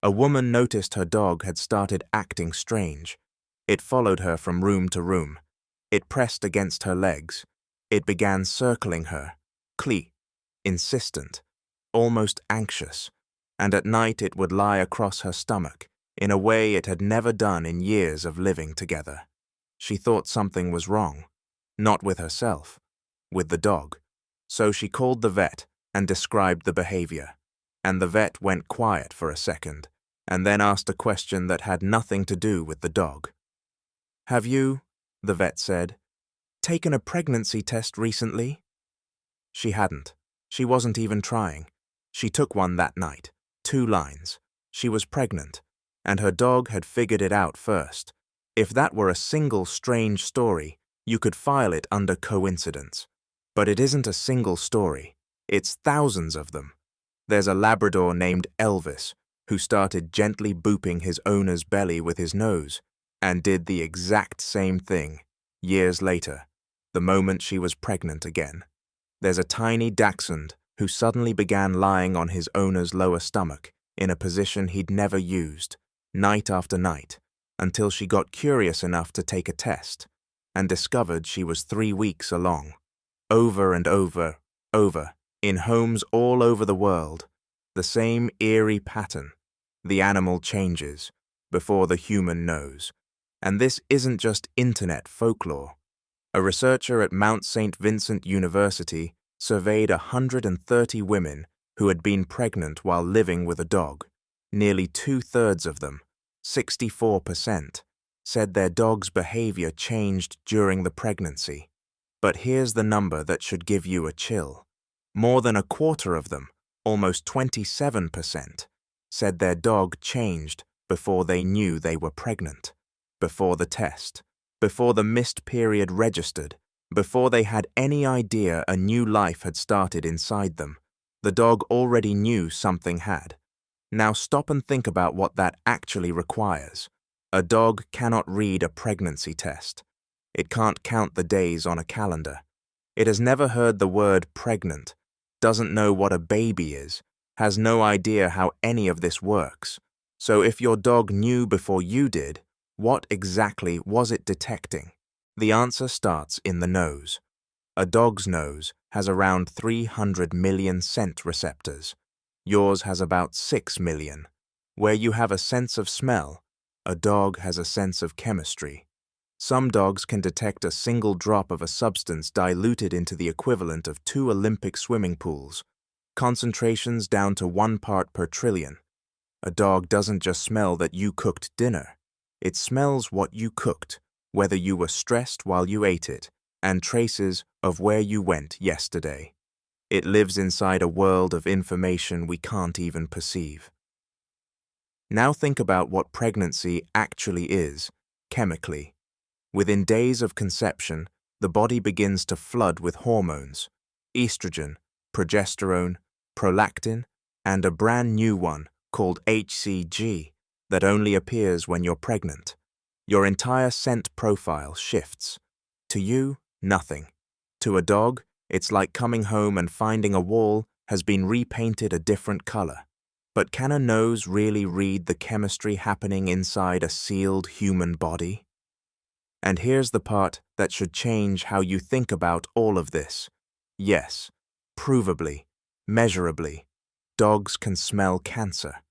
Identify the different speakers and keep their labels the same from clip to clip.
Speaker 1: A woman noticed her dog had started acting strange. It followed her from room to room. It pressed against her legs. It began circling her, insistent, almost anxious, and at night it would lie across her stomach in a way it had never done in years of living together. She thought something was wrong, not with herself, with the dog. So she called the vet and described the behavior, and the vet went quiet for a second and then asked a question that had nothing to do with the dog. "Have you," the vet said, "taken a pregnancy test recently?" She hadn't. She wasn't even trying. She took one that night, 2 lines. She was pregnant, and her dog had figured it out first. If that were a single strange story, you could file it under coincidence. But it isn't a single story. It's thousands of them. There's a Labrador named Elvis who started gently booping his owner's belly with his nose and did the exact same thing years later, the moment she was pregnant again. There's a tiny dachshund who suddenly began lying on his owner's lower stomach in a position he'd never used, night after night, until she got curious enough to take a test and discovered she was 3 weeks along. Over and over, in homes all over the world, the same eerie pattern. The animal changes before the human knows. And this isn't just internet folklore. A researcher at Mount St. Vincent University surveyed 130 women who had been pregnant while living with a dog. Nearly 2/3 of them, 64%, said their dog's behavior changed during the pregnancy. But here's the number that should give you a chill. More than 1/4 of them, almost 27%, said their dog changed before they knew they were pregnant, before the test, before the missed period registered, before they had any idea a new life had started inside them. The dog already knew something had. Now stop and think about what that actually requires. A dog cannot read a pregnancy test. It can't count the days on a calendar. It has never heard the word pregnant, doesn't know what a baby is, has no idea how any of this works. So if your dog knew before you did, what exactly was it detecting? The answer starts in the nose. A dog's nose has around 300 million scent receptors. Yours has about 6 million. Where you have a sense of smell, a dog has a sense of chemistry. Some dogs can detect a single drop of a substance diluted into the equivalent of 2 Olympic swimming pools, concentrations down to 1 part per trillion. A dog doesn't just smell that you cooked dinner. It smells what you cooked, whether you were stressed while you ate it, and traces of where you went yesterday. It lives inside a world of information we can't even perceive. Now think about what pregnancy actually is, chemically. Within days of conception, the body begins to flood with hormones: estrogen, progesterone, prolactin, and a brand new one called HCG that only appears when you're pregnant. Your entire scent profile shifts. To you, nothing. To a dog, it's like coming home and finding a wall has been repainted a different color. But can a nose really read the chemistry happening inside a sealed human body? And here's the part that should change how you think about all of this. Yes, provably, measurably, dogs can smell cancer.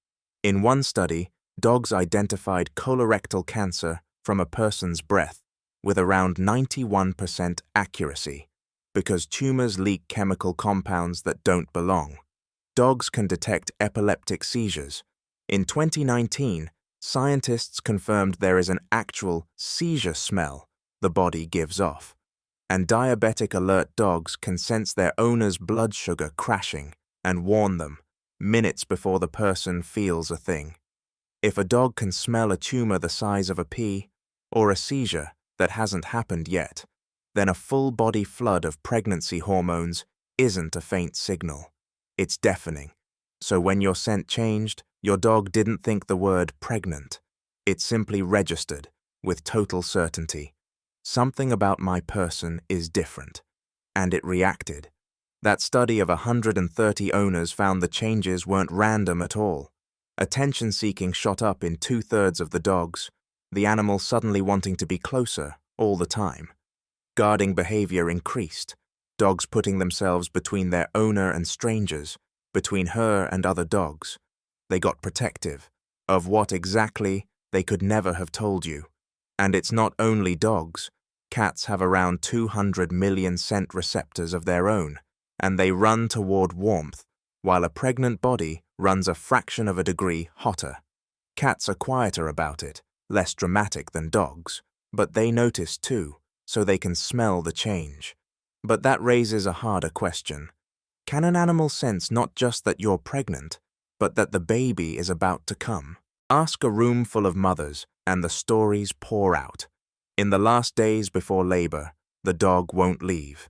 Speaker 1: In one study, dogs identified colorectal cancer from a person's breath with around 91% accuracy, because tumors leak chemical compounds that don't belong. Dogs can detect epileptic seizures. In 2019, scientists confirmed there is an actual seizure smell the body gives off, and diabetic alert dogs can sense their owner's blood sugar crashing and warn them minutes before the person feels a thing. If a dog can smell a tumor the size of a pea, or a seizure that hasn't happened yet, then a full-body flood of pregnancy hormones isn't a faint signal. It's deafening. So when your scent changed, your dog didn't think the word pregnant. It simply registered, with total certainty. Something about my person is different. And it reacted. That study of 130 owners found the changes weren't random at all. Attention-seeking shot up in 2/3 of the dogs, the animal suddenly wanting to be closer all the time. Guarding behavior increased, dogs putting themselves between their owner and strangers, between her and other dogs. They got protective, of what exactly they could never have told you. And it's not only dogs. Cats have around 200 million scent receptors of their own, and they run toward warmth, while a pregnant body runs a fraction of a degree hotter. Cats are quieter about it, less dramatic than dogs, but they notice too, so they can smell the change. But that raises a harder question. Can an animal sense not just that you're pregnant, but that the baby is about to come? Ask a room full of mothers, and the stories pour out. In the last days before labor, the dog won't leave.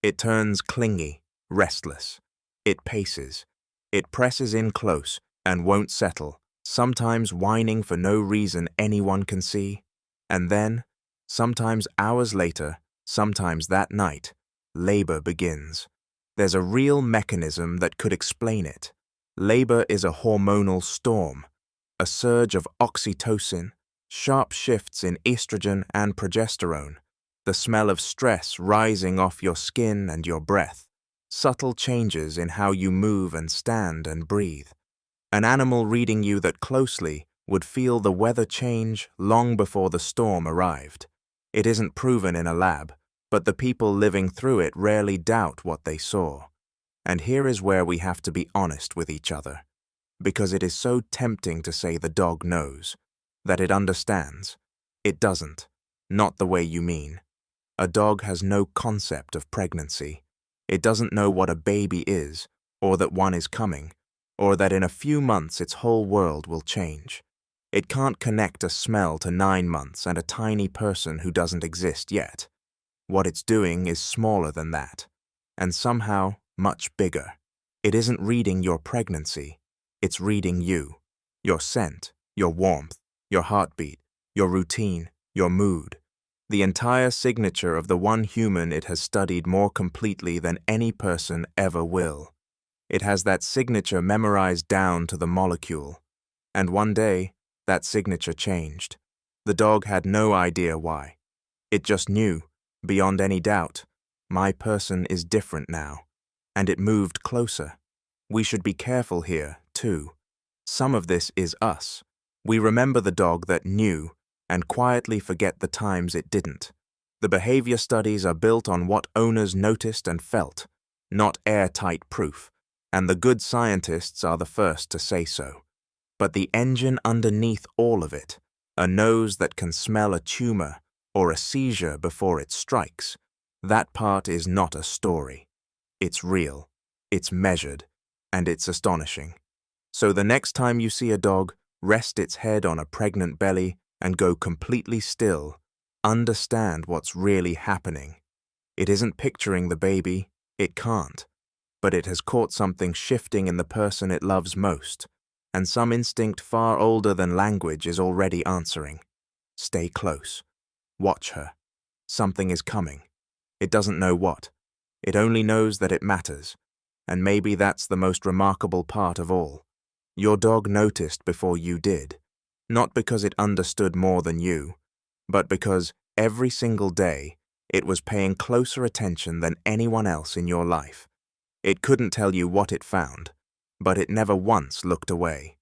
Speaker 1: It turns clingy, restless. It paces. It presses in close and won't settle, sometimes whining for no reason anyone can see. And then, sometimes hours later, sometimes that night, labor begins. There's a real mechanism that could explain it. Labor is a hormonal storm, a surge of oxytocin, sharp shifts in estrogen and progesterone, the smell of stress rising off your skin and your breath, subtle changes in how you move and stand and breathe. An animal reading you that closely would feel the weather change long before the storm arrived. It isn't proven in a lab, but the people living through it rarely doubt what they saw. And here is where we have to be honest with each other, because it is so tempting to say the dog knows, that it understands. It doesn't, not the way you mean. A dog has no concept of pregnancy. It doesn't know what a baby is, or that one is coming, or that in a few months its whole world will change. It can't connect a smell to 9 months and a tiny person who doesn't exist yet. What it's doing is smaller than that, and somehow much bigger. It isn't reading your pregnancy, it's reading you, your scent, your warmth, your heartbeat, your routine, your mood, the entire signature of the one human it has studied more completely than any person ever will. It has that signature memorized down to the molecule. And one day, that signature changed. The dog had no idea why. It just knew, beyond any doubt, my person is different now. And it moved closer. We should be careful here, too. Some of this is us. We remember the dog that knew and quietly forget the times it didn't. The behavior studies are built on what owners noticed and felt, not airtight proof, and the good scientists are the first to say so. But the engine underneath all of it, a nose that can smell a tumor or a seizure before it strikes, that part is not a story. It's real, it's measured, and it's astonishing. So the next time you see a dog rest its head on a pregnant belly and go completely still, understand what's really happening. It isn't picturing the baby, it can't, but it has caught something shifting in the person it loves most, and some instinct far older than language is already answering. Stay close. Watch her. Something is coming. It doesn't know what. It only knows that it matters, and maybe that's the most remarkable part of all. Your dog noticed before you did, not because it understood more than you, but because every single day it was paying closer attention than anyone else in your life. It couldn't tell you what it found, but it never once looked away.